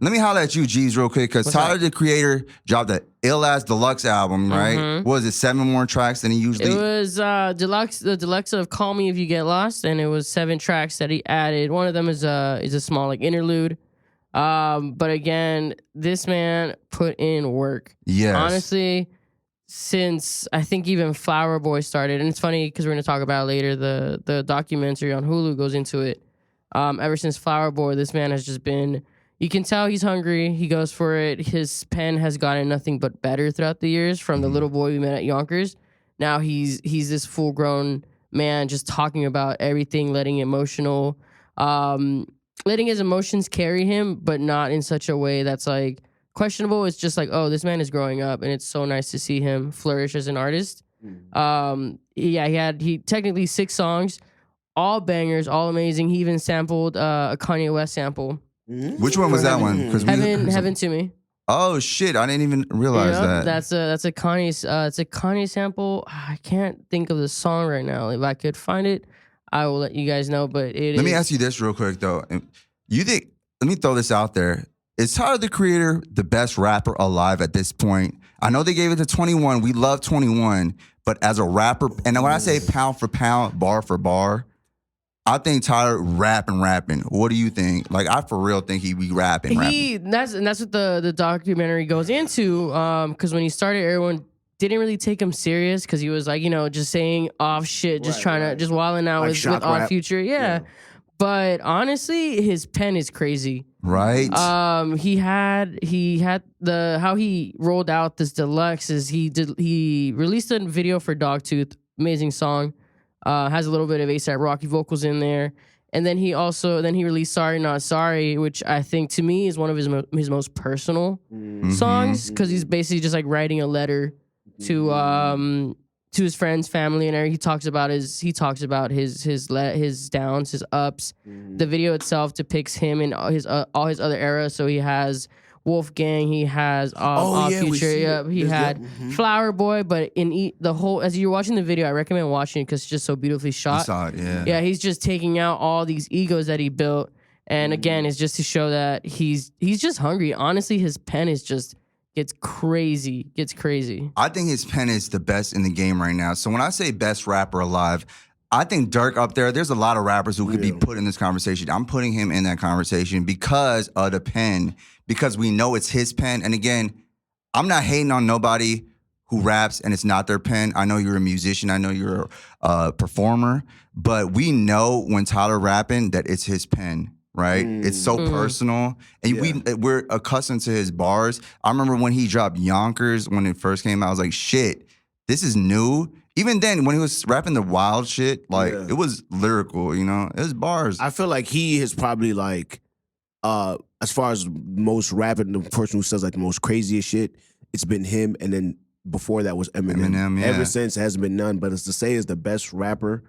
Let me holler at you, G's, real quick, because Tyler, the Creator, dropped the ill-ass deluxe album, right? Mm-hmm. What was it, 7 more tracks than he usually... It was the deluxe of Call Me If You Get Lost, and it was 7 tracks that he added. One of them is a small like interlude. But again, this man put in work. Yes. Honestly, since I think even Flower Boy started, and it's funny because we're going to talk about it later, the documentary on Hulu goes into it. Ever since Flower Boy, this man has just been... You can tell he's hungry. He goes for it. His pen has gotten nothing but better throughout the years. From the little boy we met at Yonkers, now he's this full grown man just talking about everything, letting his emotions carry him, but not in such a way that's like questionable. It's just like, oh, this man is growing up, and it's so nice to see him flourish as an artist. He technically 6 songs, all bangers, all amazing. He even sampled a Kanye West sample. Which one was that one? Heaven to Me. Oh shit! I didn't even realize that. That's a Kanye sample. I can't think of the song right now. If I could find it, I will let you guys know. But let me ask you this real quick though. You think? Let me throw this out there. Is Tyler the Creator the best rapper alive at this point? I know they gave it to 21. We love 21, but as a rapper, and when I say pound for pound, bar for bar, I think Tyler rapping. What do you think? Like, I for real think he be rapping. That's what the documentary goes into. Because when he started, everyone didn't really take him serious because he was like, just saying off shit, just just wilding out with Odd Future. Yeah. But honestly, his pen is crazy. Right. He had how he rolled out this deluxe is he released a video for Dogtooth, amazing song. Has a little bit of A$AP Rocky vocals in there. And then he released Sorry Not Sorry, which I think to me is one of his most personal songs, because he's basically just like writing a letter to his friends, family, and everything. He talks about his downs, his ups. The video itself depicts him in all his other eras. So he has Wolfgang, he has Future, he had Flower Boy, but in the whole, as you're watching the video, I recommend watching it because it's just so beautifully shot. I saw it, yeah. Yeah, he's just taking out all these egos that he built, and again, it's just to show that he's just hungry. Honestly, his pen is just gets crazy. I think his pen is the best in the game right now. So when I say best rapper alive, I think Dirk up there, there's a lot of rappers who could be put in this conversation. I'm putting him in that conversation because of the pen, because we know it's his pen. And again, I'm not hating on nobody who raps and it's not their pen. I know you're a musician. I know you're a performer. But we know when Tyler rapping that it's his pen, right? It's so personal. And we're accustomed to his bars. I remember when he dropped Yonkers, when it first came out, I was like, shit, this is new. Even then, when he was rapping the wild shit, like, it was lyrical, It was bars. I feel like he is probably like, as far as most rapping, the person who says like the most craziest shit, it's been him. And then before that was Eminem. Ever since, it hasn't been none. But it's to say is the best rapper,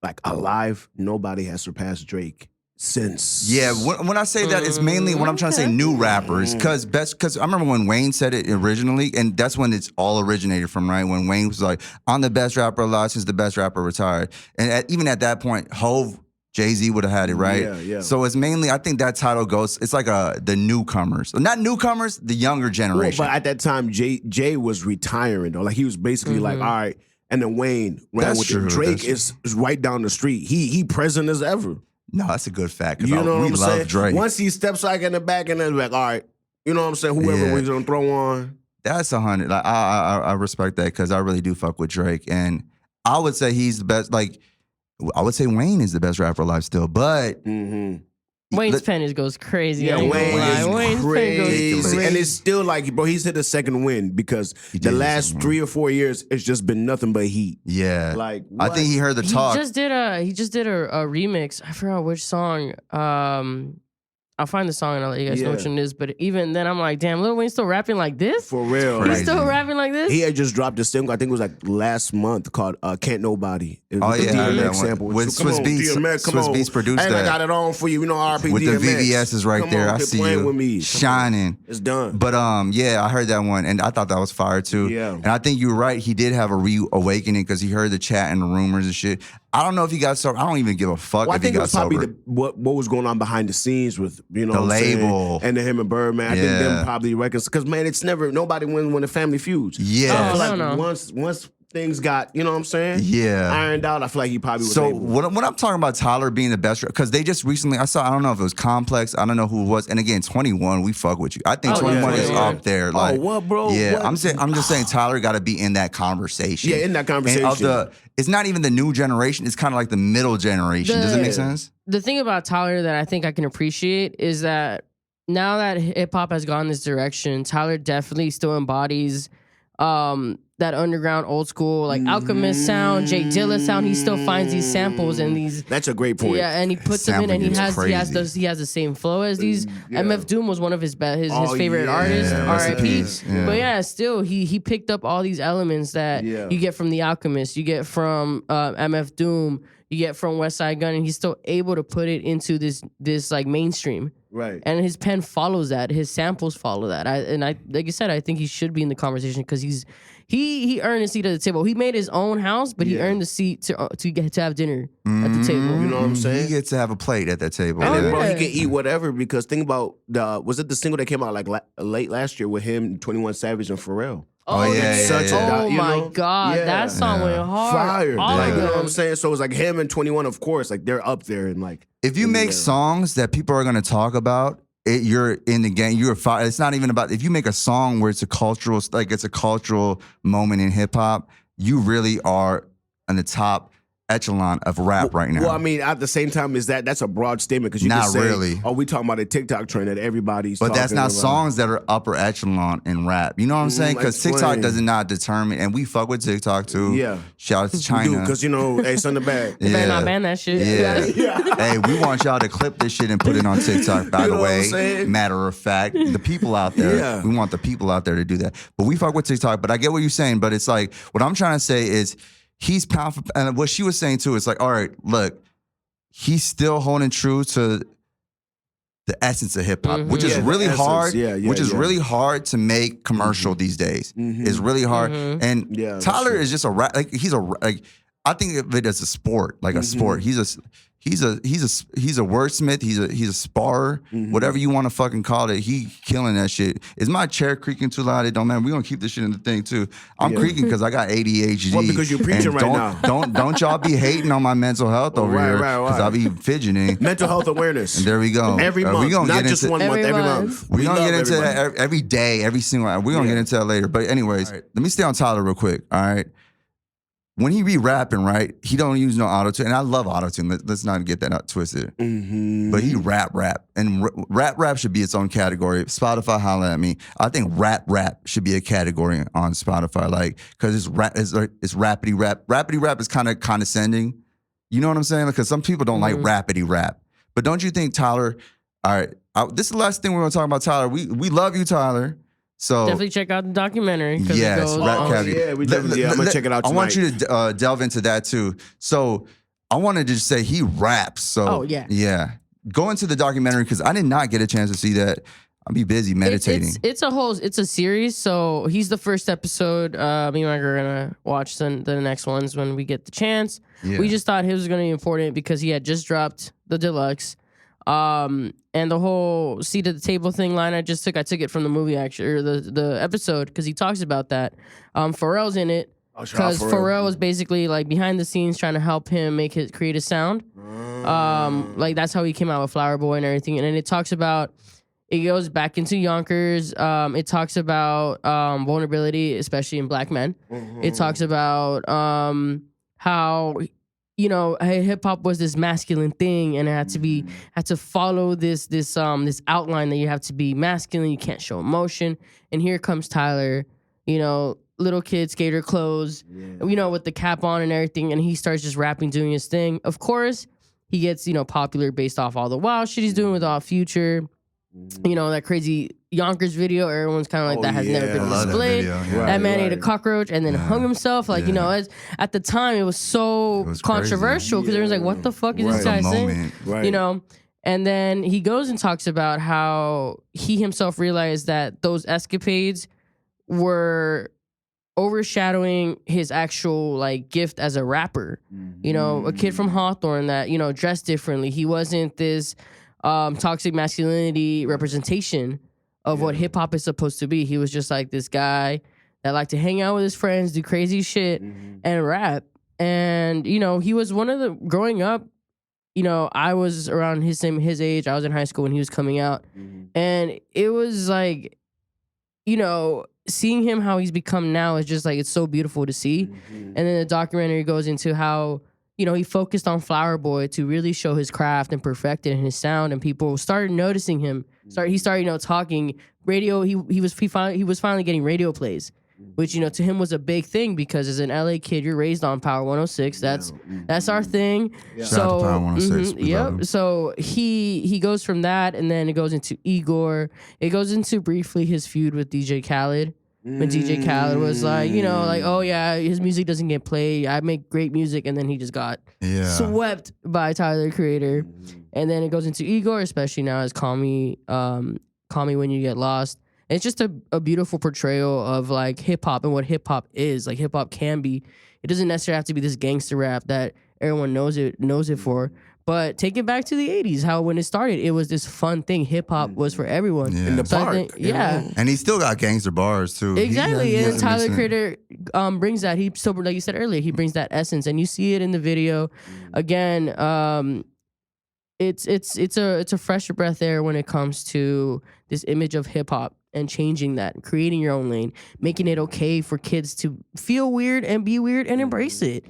like, alive, nobody has surpassed Drake since. Yeah, when I say that, it's mainly when I'm trying to say new rappers, because I remember when Wayne said it originally, and that's when it's all originated from, right? When Wayne was like, I'm the best rapper alive since the best rapper retired. And even at that point, Hov, Jay-Z would have had it, right? Yeah. So it's mainly, I think that title goes, it's like the newcomers. Not newcomers, the younger generation. Well, but at that time, Jay was retiring, though. Like, he was basically like, all right. And then Wayne ran with it. Drake is right down the street. He present as ever. No, that's a good fact. You know what I'm saying? Love Drake. Once he steps like in the back and then like, all right, you know what I'm saying? Whoever we're gonna throw on. That's 100. Like, I respect that because I really do fuck with Drake, and I would say he's the best. Like, I would say Wayne is the best rapper alive still, but Wayne's pen goes crazy. Yeah, Wayne's pen goes crazy. And it's still like, bro, he's hit a second win because the last 3 or 4 years, it's just been nothing but heat. Yeah. Like, I think he heard the talk. He just did a remix. I forgot which song. I'll find the song and I'll let you guys know which one it is. But even then, I'm like, damn, Lil Wayne's still rapping like this? For real. He's still rapping like this? He had just dropped a single, I think it was like last month, called Can't Nobody. It was the DMX sample. With Swiss Beats. Swiss Beats produced that. And I got it on for you. RP with DMX. The VVS is right there. I see you with me. shining. It's done. But I heard that one and I thought that was fire too. Yeah. And I think you're right. He did have a reawakening because he heard the chat and the rumors and shit. I don't know if he got sober. I don't even give a fuck Well, if I think he it got was probably sober. what was going on behind the scenes with The what I'm saying? label. And then him and Birdman. I think them probably reconcile because man, it's never nobody wins when the family feuds. Yeah. So I feel Oh, like no. once things got what I'm saying, ironed out, I feel like he probably was So able. when I'm talking about Tyler being the best, because they just recently, I don't know if it was Complex, I don't know who it was, and again, 21, we fuck with you. I think 21 is up there. Like, what, bro? Yeah, What? I'm just saying Tyler got to be in that conversation. Yeah, in that conversation. And it's not even the new generation, it's kind of like the middle generation. Does it make sense? The thing about Tyler that I think I can appreciate is that now that hip hop has gone this direction, Tyler definitely still embodies that underground old school like Alchemist sound, Jay Dilla sound. He still finds these samples and these. That's a great point. Yeah, and he puts them in, and he has the same flow as these. Yeah. MF Doom was one of his favorite artists. R.I.P. Yeah. But yeah, still he picked up all these elements that you get from the Alchemist, you get from MF Doom, you get from West Side Gun, and he's still able to put it into this like mainstream. Right. And his pen follows that. His samples follow that. I like you said, I think he should be in the conversation because he earned a seat at the table. He made his own house, but he earned the seat to get to have dinner at the table. You know what I'm saying? He gets to have a plate at that table. And then, bro, yeah. he can eat whatever because think about was it the single that came out like late last year with him, 21 Savage, and Pharrell? Oh you my know? God, Yeah. that song went hard. Fire. All Like, of you know what them. I'm saying? So it's like him and 21, of course, like they're up there and like. If you make songs that people are going to talk about, you're in the game. It's not even about if you make a song where it's a cultural moment in hip hop. You really are on the top echelon of rap right now. Well, I mean, at the same time, that's a broad statement because you Not can say, really. "Oh, we talking about a TikTok trend that everybody's." But that's talking not about. songs that are upper echelon in rap. You know what I'm saying? Because TikTok explain. does not determine, and we fuck with TikTok too. Yeah. Shout out to China. Because hey, something bad. They better not ban that shit. Yeah. Hey, we want y'all to clip this shit and put it on TikTok, by You the know what I'm way. saying? Matter of fact, the people out there, Yeah. we want the people out there to do that. But we fuck with TikTok, but I get what you're saying, but it's like, what I'm trying to say is, he's powerful. And what she was saying too, it's like, all right, look, he's still holding true to the essence of hip hop, which is really hard. Really hard to make commercial these days. It's really hard. And Tyler is just a rap. Like I think of it as a sport, like a sport. He's a wordsmith. He's a sparrer, whatever you want to fucking call it. He killing that shit. Is my chair creaking too loud? It don't matter. We gonna keep this shit in the thing too. I'm creaking because I got ADHD. Well, because you're preaching and right now. Don't y'all be hating on my mental health over here because I be fidgeting. Mental health awareness. And there we go. Every month, we gonna not get just into, 1 month. Every Every month. month. We're gonna love get into everybody. that every day, every single. We're gonna get into that later. But anyways, let me stay on Tyler real quick. All right. When he be rapping, right, he don't use no auto-tune. And I love auto-tune. Let's not get that out twisted. But he rap. And rap should be its own category. Spotify, holla at me. I think rap should be a category on Spotify. Like, because it's rapidy rap. Rapidy rap is kind of condescending. You know what I'm saying? Because some people don't like rapidy rap. But don't you think Tyler, all right, this is the last thing we're going to talk about Tyler. We love you, Tyler. So Definitely check out the documentary. Yes, RapCaviar. I'm gonna check it out tonight. I want you to delve into that too. So I wanted to just say he raps. So yeah. Go into the documentary because I did not get a chance to see that. I'll be busy meditating. It's a series. So he's the first episode. Me and Mike are gonna watch the next ones when we get the chance. Yeah. We just thought his was gonna be important because he had just dropped the deluxe. And the whole seat at the table thing line I took it from the movie actually, or the episode, because he talks about that. Pharrell's in it because Pharrell was basically like behind the scenes trying to help him create a sound. Like that's how he came out with Flower Boy and everything. And then it goes back into Yonkers. It talks about vulnerability, especially in black men. It talks about how hip hop was this masculine thing, and it had to follow this outline that you have to be masculine. You can't show emotion. And here comes Tyler, little kid skater clothes, with the cap on and everything, and he starts just rapping, doing his thing. Of course, he gets popular based off all the wild shit he's doing with all Future. That crazy Yonkers video, everyone's kind of like, that has never been displayed. That man ate a cockroach and then hung himself. Like, at the time, it was so controversial because everyone's like, what the fuck is this guy saying? Right. And then he goes and talks about how he himself realized that those escapades were overshadowing his actual like gift as a rapper. You know, a kid from Hawthorne that, you know, dressed differently. He wasn't this toxic masculinity representation of what hip hop is supposed to be. He was just like this guy that liked to hang out with his friends, do crazy shit, and rap. And, you know, he was one of the, growing up, you know, I was around his age. I was in high school when he was coming out. And it was like, you know, seeing him how he's become now is just like, it's so beautiful to see. And then the documentary goes into how, you know, he focused on Flower Boy to really show his craft and perfect it in his sound, and people started noticing him. He started, you know, talking radio. He was finally getting radio plays, which, you know, to him was a big thing because as an LA kid, you're raised on Power 106. That's our thing. Shout out to Power 106. Yep. So he goes from that, and then it goes into Igor. It goes into briefly his feud with DJ Khaled. When DJ Khaled was like, you know, like, oh yeah, his music doesn't get played. I make great music, and then he just got swept by Tyler, the Creator. And then it goes into Igor, especially now as Call Me When You Get Lost. And it's just a beautiful portrayal of like hip hop and what hip hop is. Like hip hop can be. It doesn't necessarily have to be this gangster rap that everyone knows it for. But take it back to the 80s, how when it started, it was this fun thing. Hip hop was for everyone. In the park. And he still got gangster bars too. Exactly. And Tyler, the Creator, brings that. He still, like you said earlier, he brings that essence, and you see it in the video. Again, it's a fresher breath air when it comes to this image of hip hop and changing that, creating your own lane, making it okay for kids to feel weird and be weird and embrace it.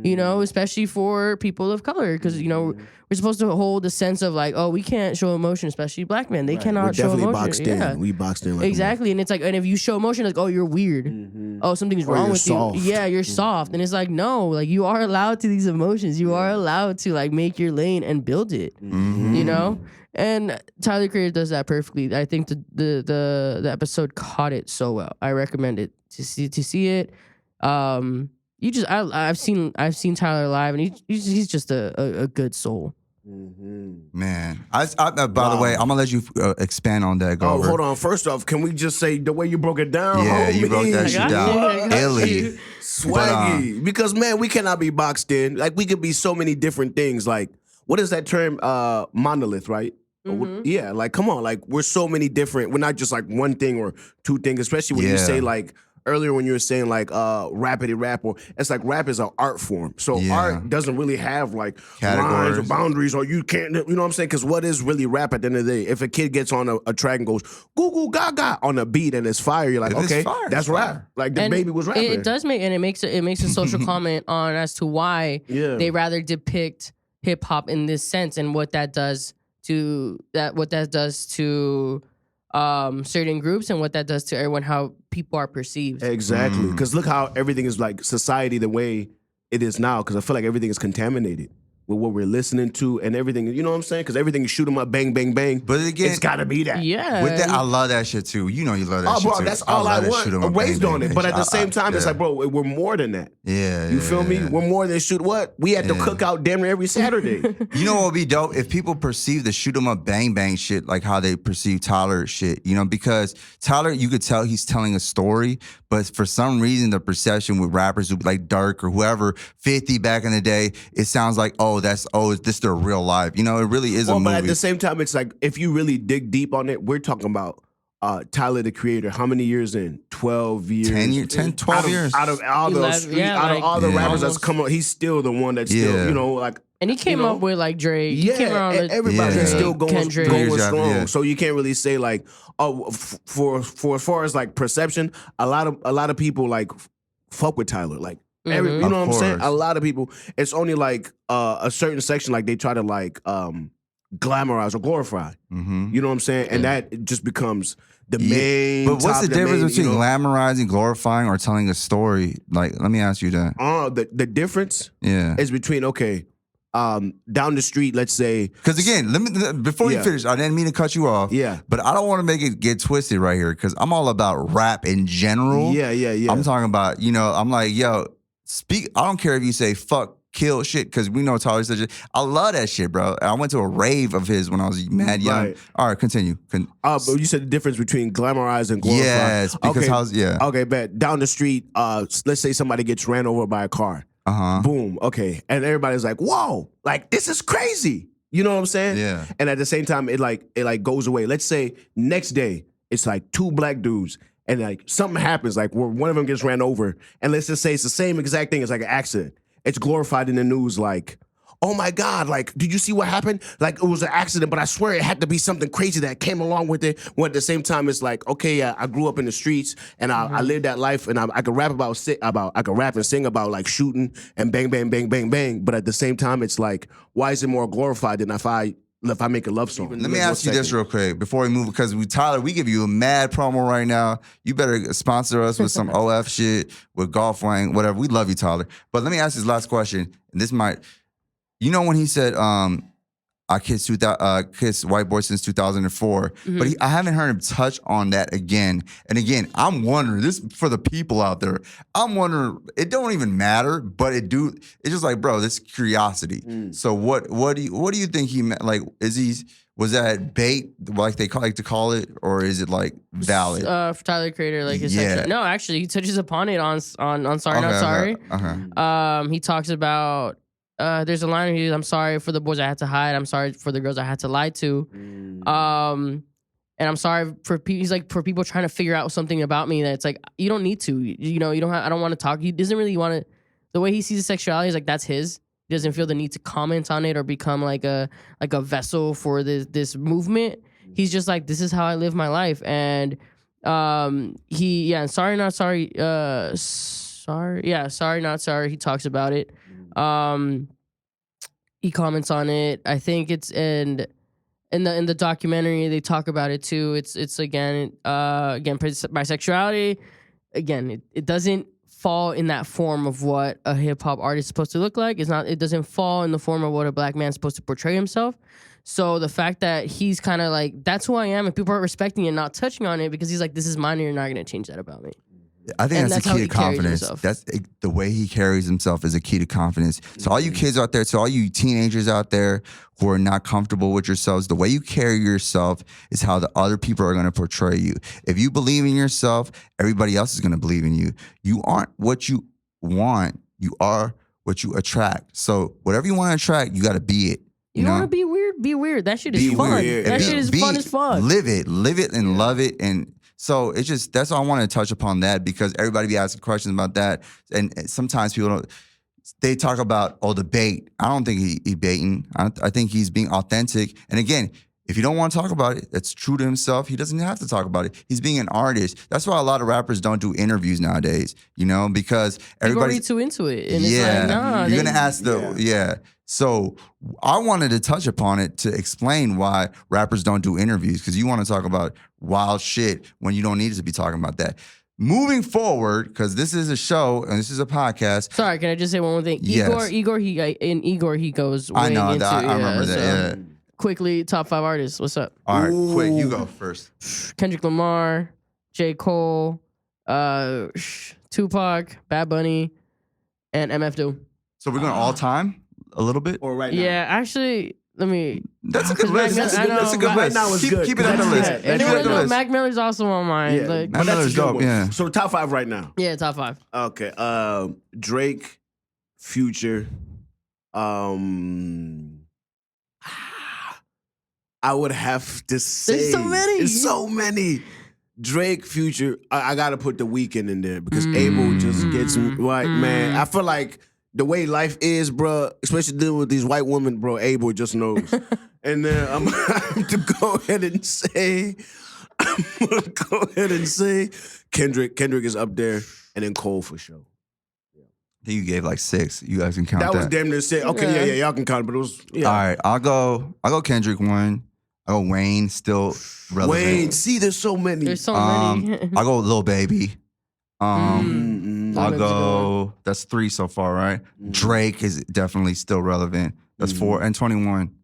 You know, especially for people of color, because, you know, we're supposed to hold a sense of like, oh, we can't show emotion, especially black men. They cannot show emotion. Boxed in. We boxed in. Like exactly. And it's like, and if you show emotion, like, oh, you're weird. Oh, something's wrong with soft. you. Yeah, you're soft. And it's like, no, like you are allowed to these emotions. You are allowed to like make your lane and build it. You know? And Tyler, the Creator, does that perfectly. I think the episode caught it so well. I recommend it to see it. I've seen Tyler live, and he's just a good soul. Man, by the way, I'm gonna let you expand on that. Oh, hold on. First off, can we just say the way you broke it down? Yeah, homie. you broke that shit down. Illy. Swaggy. Because man, we cannot be boxed in. Like we could be so many different things. Like what is that term? Monolith, right? Yeah, like come on, like we're so many different. We're not just like one thing or two things. Especially when you say like earlier when you were saying like rapidy rap, or it's like rap is an art form. So art doesn't really have like lines or boundaries, or you can't, you know what I'm saying? Because what is really rap at the end of the day? If a kid gets on a track and goes goo goo gaga on a beat and it's fire, you're like, okay, that's rap. Like the baby was rapping. It does make, and it makes a social comment on as to why they rather depict hip hop in this sense and what that does to certain groups and what that does to everyone, how people are perceived. Exactly. Because look how everything is like society the way it is now, because I feel like everything is contaminated with what we're listening to and everything. You know what I'm saying? Because everything is shoot 'em up, bang, bang, bang. But again, it's got to be that. Yeah. With that, I love that shit too. You know you love that shit bro, too. that's all I want. I'm raised on it. But at the same time, it's like, bro, we're more than that. Yeah. You feel me? We're more than shoot what? We had to cook out damn near every Saturday. You know what would be dope? If people perceive the shoot 'em up, bang, bang shit like how they perceive Tyler shit, you know, because Tyler, you could tell he's telling a story, but for some reason, the perception with rappers who like Dirk or whoever, 50 back in the day, it sounds like, is this their real life? You know, it really is a movie. But at the same time, it's like, if you really dig deep on it, we're talking about Tyler, the Creator, how many years in? 12 years. 12 years. Out of all the rappers that's come up, he's still the one that's still, you know, like. And he came up with like Drake. Yeah, he came around everybody's still going strong. Yeah. So you can't really say like, for as far as like perception, a lot of people like fuck with Tyler. Like you know what I'm saying? A lot of people. It's only like a certain section like they try to like glamorize or glorify. You know what I'm saying? And that just becomes the main. But what's the difference between glamorizing, glorifying, or telling a story? Like, let me ask you that. The difference is between down the street, let's say. Because again, before you finish, I didn't mean to cut you off. Yeah. But I don't want to make it get twisted right here, because I'm all about rap in general. Yeah. I'm talking about, you know, I'm like, yo, I don't care if you say fuck kill shit because we know Tyler's such a. I love that shit, bro. I went to a rave of his when I was mad young. Right. All right, continue. But you said the difference between glamorized and glorified. Yes, because Okay, bet down the street. Let's say somebody gets ran over by a car. Boom. Okay, and everybody's like, "Whoa! Like this is crazy." You know what I'm saying? Yeah. And at the same time, it goes away. Let's say next day, it's like two black dudes, and like something happens, like where one of them gets ran over, and let's just say it's the same exact thing. It's like an accident. It's glorified in the news, like, oh my God, like, did you see what happened? Like, it was an accident, but I swear it had to be something crazy that came along with it. When at the same time, it's like, okay, yeah, I grew up in the streets and I lived that life, and I could rap I could rap and sing about like shooting and bang, bang, bang, bang, bang. But at the same time, it's like, why is it more glorified than if I make a love song? Let me ask you this real quick before we move, because Tyler, we give you a mad promo right now. You better sponsor us with some OF shit, with Golf Wang, whatever. We love you, Tyler. But let me ask this last question. And this might, you know, when he said, I kissed white boy since 2004, but I haven't heard him touch on that again. And again, I'm wondering, this for the people out there, I'm wondering, it don't even matter, but it's just like, bro, this curiosity. So what do you think he meant? Like, was that bait, like they like to call it, or is it like valid? For Tyler the Creator, like his section. No, actually, he touches upon it on Sorry Not Sorry. He talks about. There's a line where he's, I'm sorry for the boys I had to hide. I'm sorry for the girls I had to lie to. And I'm sorry for people. He's like, for people trying to figure out something about me that it's like, you don't need to. You know, you don't have, I don't want to talk. He doesn't really want to. The way he sees his sexuality is like, that's his. He doesn't feel the need to comment on it or become like a vessel for this movement. He's just like, this is how I live my life. And Sorry Not Sorry. Sorry Not Sorry. He talks about it. He comments on it. I think it's in the documentary they talk about it too. It's again bisexuality. Again, it doesn't fall in that form of what a hip hop artist is supposed to look like. It doesn't fall in the form of what a black man's supposed to portray himself. So the fact that he's kind of like, that's who I am, and people are respecting it and not touching on it because he's like, this is mine and you're not going to change that about me. I think that's the key to confidence. That's the way he carries himself is a key to confidence. So all you kids out there, so all you teenagers out there who are not comfortable with yourselves, the way you carry yourself is how the other people are going to portray you. If you believe in yourself, everybody else is going to believe in you. You aren't what you want. You are what you attract. So whatever you want to attract, you got to be it. You want to be weird? Be weird. That shit is fun. Weird. That shit is fun as fuck. Live it and love it. And so it's just, that's all I want to touch upon that, because everybody be asking questions about that. And sometimes people don't, they talk about, the bait. I don't think he baiting. I think he's being authentic. And again, if you don't want to talk about it, that's true to himself. He doesn't have to talk about it. He's being an artist. That's why a lot of rappers don't do interviews nowadays, you know, because everybody's too into it. And it's like, nah. You're going to ask So I wanted to touch upon it to explain why rappers don't do interviews, because you want to talk about wild shit when you don't need to be talking about that. Moving forward, because this is a show and this is a podcast. Sorry, can I just say one more thing? Yes. Igor, he goes way I know into, that. I remember that. Yeah. Quickly, top 5 artists. What's up? All right, quick, you go first. Kendrick Lamar, J. Cole, Tupac, Bad Bunny, and MF Doom. So we're going all time a little bit? Or right now? Yeah, actually, let me. That's a good list. That's a good list. Right now is good. Keep it on the list. Mac Miller's also on mine. Yeah. Like, Mac Miller's dope, yeah. So top 5 right now. Yeah, top 5. Okay. Drake, Future, I would have to say there's so many. It's so many. Drake, Future. I gotta put The Weeknd in there because Abel just gets me right, man. I feel like the way life is, bro, especially dealing with these white women, bro, Abel just knows. And then I'm going to go ahead and say, Kendrick is up there, and then Cole for sure. I think you gave like 6. You guys can count that. That was damn near 6. Okay, yeah, y'all can count it, but it was, yeah. All right, I'll go Kendrick 1. I'll go Wayne, still relevant. Wayne, see, there's so many. There's so many. I'll go Lil Baby. I'll go, that's 3 so far, right? Drake is definitely still relevant. That's 4, and 21.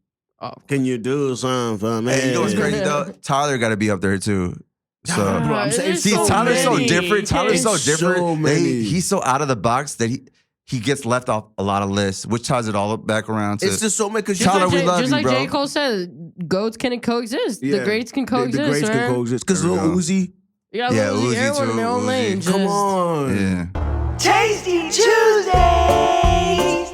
Oh. Can you do something for me? Hey, you know what's crazy though? Tyler got to be up there too. So, bro, I'm saying, see, Tyler's so different. Tyler's so different. So many. He's so out of the box that he gets left off a lot of lists, which ties it all back around to. It's just so many. Just Tyler, like, we love just you, like bro. J. Cole said, goats can coexist. Yeah. The greats can coexist. The greats man. can coexist. Because There we Lil go. Uzi. Yeah, Yeah, Uzi, Uzi everyone too, in their own Uzi. lane. Come just- on. Yeah. Tasty Tuesdays.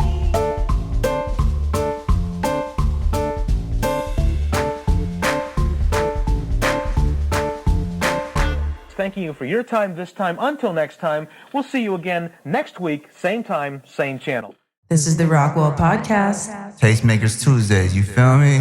Thanking you for your time this time. Until next time, we'll see you again next week, same time, same channel. This is the Rockwell Podcast. Tastemakers Tuesdays, you feel me?